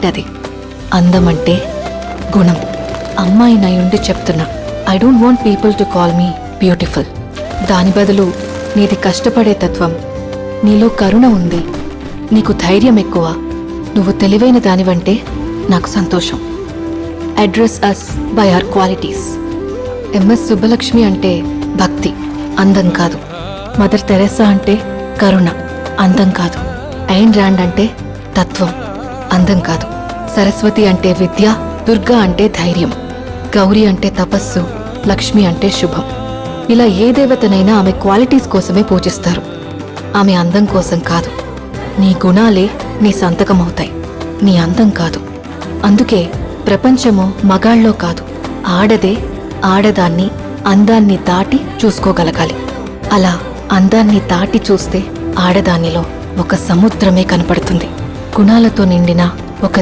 Correct. అది అందం అంటే గుణం. అమ్మాయి నయుండి చెప్తున్నా, I don't want people to call me beautiful. దాని బదులు నీది కష్టపడే తత్వం, నీలో కరుణ ఉంది, నీకు ధైర్యం ఎక్కువ, నువ్వు తెలివైన దానివంటే నాకు సంతోషం. Address us by our qualities. MS Subbulakshmi అంటే భక్తి, అందం కాదు. మదర్ తెరెసా అంటే కరుణ, అందం కాదు. ఐన్ ర్యాండ్ అంటే తత్వం, అందం కాదు. సరస్వతి అంటే విద్య, దుర్గా అంటే ధైర్యం, గౌరీ అంటే తపస్సు, లక్ష్మి అంటే శుభం. ఇలా ఏ దేవతనైనా ఆమె క్వాలిటీస్ కోసమే పూజిస్తారు, ఆమె అందం కోసం కాదు. నీ గుణాలే నీ సంతకం అవుతాయి, నీ అందం కాదు. అందుకే ప్రపంచము మగాళ్ళలో కాదు, ఆడదే ఆడదాన్ని అందాన్ని దాటి చూసుకోగలగాలి. అలా అందాన్ని దాటి చూస్తే ఆడదానిలో ఒక సముద్రమే కనపడుతుంది, గుణాలతో నిండిన ఒక